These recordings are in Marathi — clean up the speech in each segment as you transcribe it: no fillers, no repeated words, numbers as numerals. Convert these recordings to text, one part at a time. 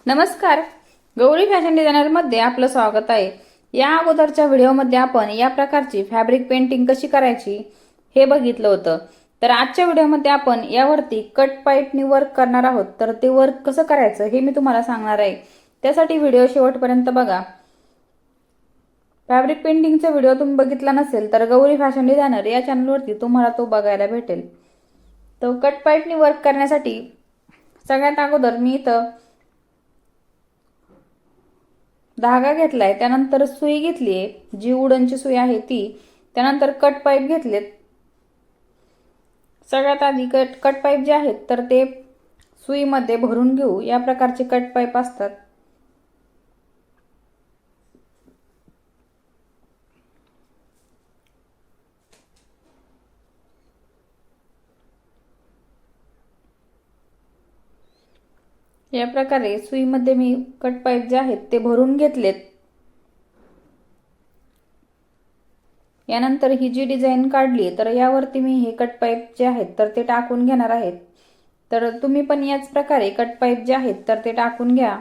नमस्कार, गौरी फॅशन डिझायनरमध्ये आपलं स्वागत आहे। या अगोदरच्या व्हिडिओमध्ये आपण या प्रकारची फॅब्रिक पेंटिंग कशी करायची हे बघितलं होतं। तर आजच्या व्हिडिओमध्ये आपण यावरती कट पाईपनी वर्क करणार आहोत। तर ते वर्क कसं करायचं हे मी तुम्हाला सांगणार आहे। त्यासाठी व्हिडिओ शेवटपर्यंत बघा। फॅब्रिक पेंटिंगचा व्हिडिओ तुम्ही बघितला नसेल तर गौरी फॅशन डिझायनर या चॅनलवरती तुम्हाला तो बघायला भेटेल। तो कट पाईपनी वर्क करण्यासाठी सगळ्यात अगोदर मी इथं धागा घेतलाय, त्यानंतर सुई घेतलीये, जी वुडनची सुई आहे ती, त्यानंतर कट पाईप घेतलेत। सगळ्यात आधी कट पाईप जे आहेत तर ते सुईमध्ये भरून घेऊ। या प्रकारचे कट पाईप असतात। या प्रकारे सुईमध्ये मी कट पाईप जे आहेत ते भरून घेतलेत। यानंतर ही जी डिझाइन काढली तर यावरती मी हे कट पाईप जे आहेत तर ते टाकून घेणार आहेत। तर तुम्ही पण याच प्रकारे कट पाईप जे आहेत तर ते टाकून घ्या।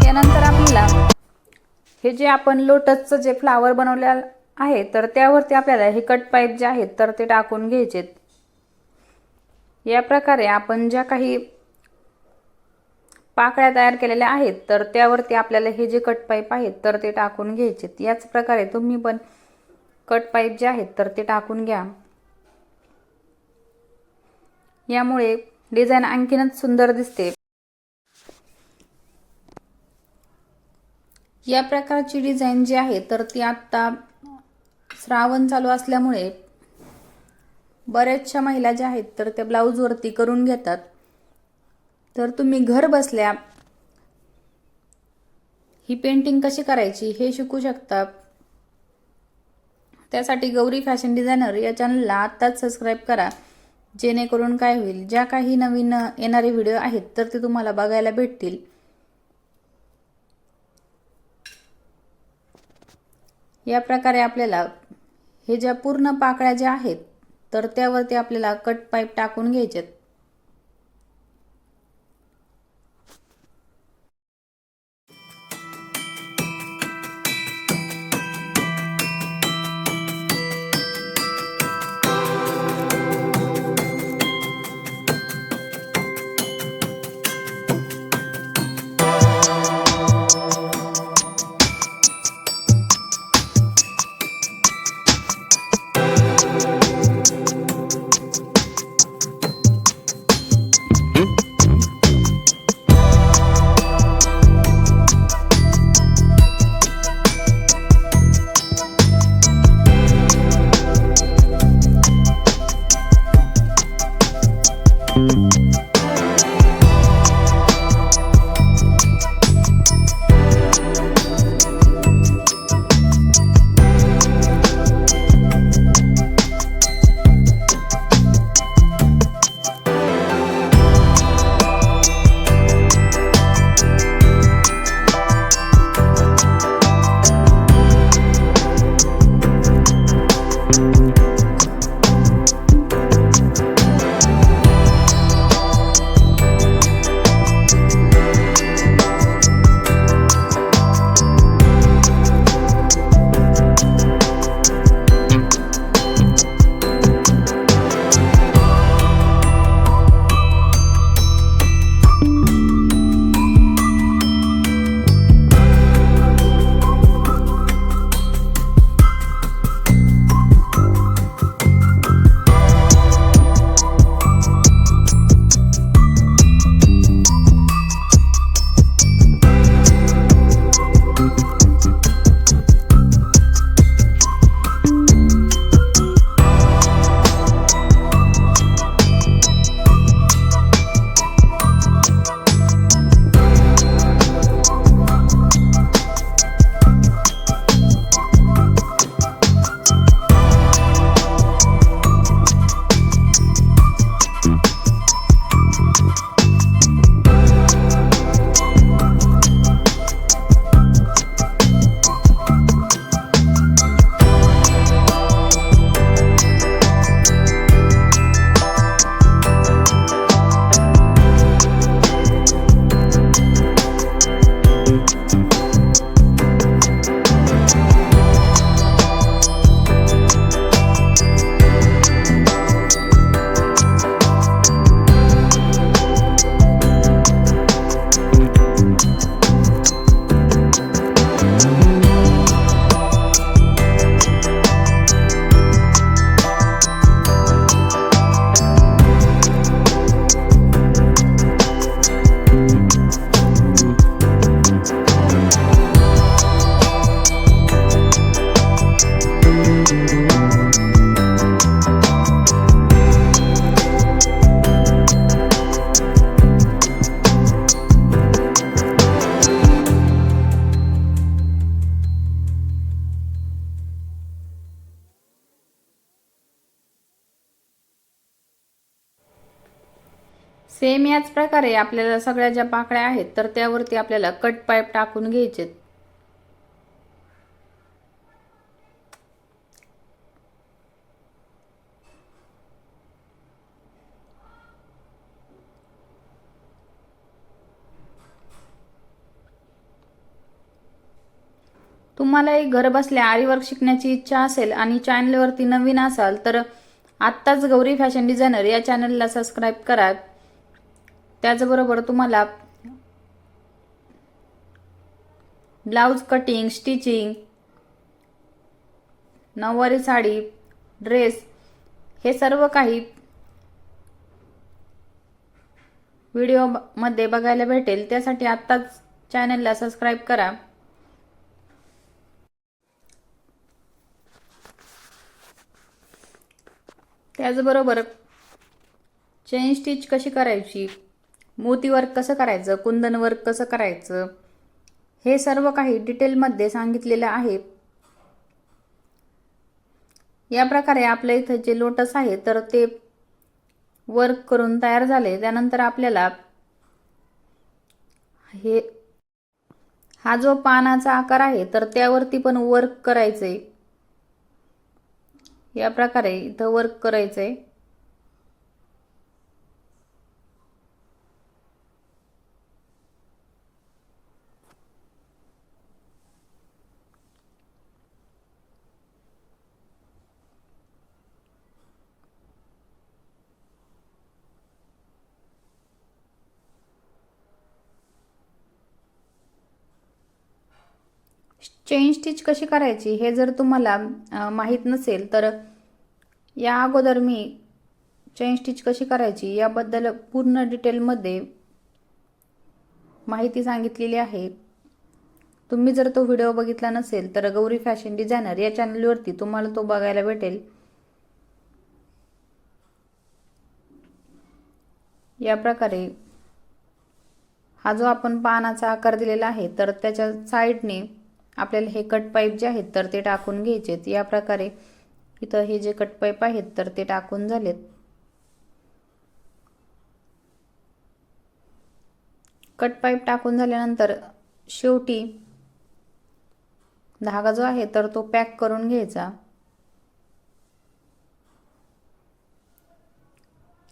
त्यानंतर आपल्याला हे जे आपण लोटसचं जे फ्लावर बनवलेलं आहे तर त्यावरती आपल्याला हे कट पाईप जे आहेत तर ते टाकून घ्यायचेत। या प्रकारे आपण ज्या काही पाकळ्या तयार केलेल्या आहेत तर त्यावरती आपल्याला हे जे कट पाईप आहेत तर ते टाकून घ्यायचेत। याच प्रकारे तुम्ही पण कट पाईप जे आहेत तर ते टाकून घ्या। यामुळे डिझाइन आणखीनच सुंदर दिसते। या प्रकारची डिझाइन जी आहे तर ती आता श्रावण चालू असल्यामुळे बऱ्याचशा महिला ज्या आहेत तर त्या ब्लाऊज वरती करून घेतात। तर तुम्ही घर बसल्या ही पेंटिंग कशी करायची हे शिकू शकता। त्यासाठी गौरी फॅशन डिझायनर या चॅनलला आत्ताच सबस्क्राइब करा, जेणेकरून काय होईल, ज्या काही नवीन येणारे व्हिडिओ आहेत तर ते तुम्हाला बघायला भेटतील। या प्रकारे आपल्याला हे ज्या पूर्ण पाकळ्या ज्या आहेत तर त्यावरती आपल्याला कट पाईप टाकून घ्यायचे। सेम याच प्रकारे आपल्याला सगळ्या ज्या पाकळ्या आहेत तर त्यावरती आपल्याला कट पाईप टाकून घ्यायचे. तुम्हालाही घर बसल्या आरी वर्क शिकण्याची इच्छा असेल आणि चॅनलवरती नवीन असाल तर आत्ताच गौरी फॅशन डिझायनर या चॅनलला सबस्क्राईब करा. त्याचबरोबर तुम्हाला ब्लाउज कटिंग, स्टिचिंग, नऊवारी साडी, ड्रेस हे सर्व काही व्हिडिओ मध्ये बघायला भेटेल. त्यासाठी आत्ताच चॅनलला सबस्क्राईब करा. त्याचबरोबर चेन स्टिच कशी करायची, मोती वर्क कसं करायचं, कुंदन वर्क कसं करायचं हे सर्व काही डिटेलमध्ये सांगितलेलं आहे. या प्रकारे आपल्या इथं जे लोटस आहे तर ते वर्क करून तयार झाले. त्यानंतर आपल्याला हा जो पानाचा आकार आहे तर त्यावरती पण वर्क करायचंय. या प्रकारे इथं वर्क करायचंय. चेन स्टिच कशी करायची हे जर तुम्हाला माहीत नसेल तर या अगोदर मी चेन स्टिच कशी करायची याबद्दल पूर्ण डिटेलमध्ये माहिती सांगितलेली आहे. तुम्ही जर तो व्हिडिओ बघितला नसेल तर गौरी फॅशन डिझायनर या चॅनलवरती तुम्हाला तो बघायला भेटेल. या प्रकारे हा जो आपण पानाचा आकार दिलेला आहे तर त्याच्या साईडने आपल्याला हे कट पाईप जे आहेत तर ते टाकून घ्यायचेत. या प्रकारे इथं हे जे कट पाईप आहेत तर ते टाकून झालेत. कट पाईप टाकून झाल्यानंतर शेवटी धागा जो आहे तर तो पॅक करून घ्यायचा.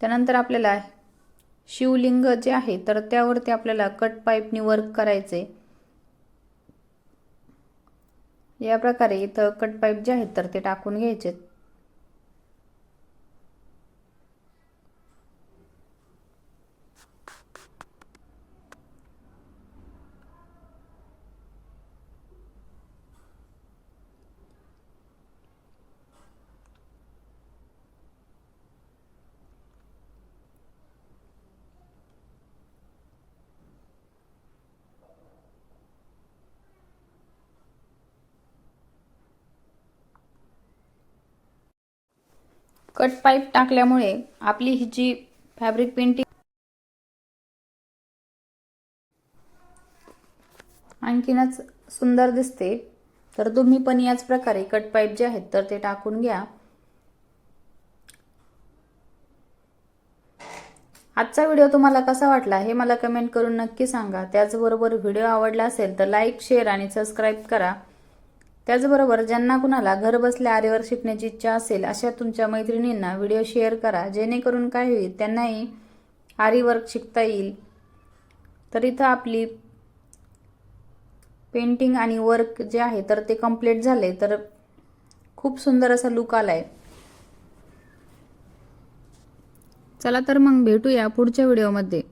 त्यानंतर आपल्याला शिवलिंग जे आहे तर त्यावरती आपल्याला कट पाईपनी वर्क करायचे. या प्रकारे इथं कट पाईप जे आहेत तर ते टाकून घ्यायचे. कट पाईप टाकल्यामुळे आपली ही जी फॅब्रिक पेंटिंग आणखीनच सुंदर दिसते. तर तुम्ही पण याच प्रकारे कट पाईप जे आहेत तर ते टाकून घ्या. आजचा व्हिडिओ तुम्हाला कसा वाटला हे मला कमेंट करून नक्की सांगा. त्याचबरोबर व्हिडिओ आवडला असेल तर लाईक, शेअर आणि सबस्क्राईब करा. त्याचबरोबर ज्यांना कुणाला घर बसल्या आरी वर्क शिकण्याची इच्छा असेल अशा तुमच्या मैत्रिणींना व्हिडिओ शेअर करा, जेणेकरून काय होईल त्यांनाही आरी वर्क शिकता येईल. तर इथं आपली पेंटिंग आणि वर्क जे आहे तर ते कंप्लीट झाले. तर खूप सुंदर असा लुक आलाय. चला तर मग भेटूया पुढच्या व्हिडिओमध्ये.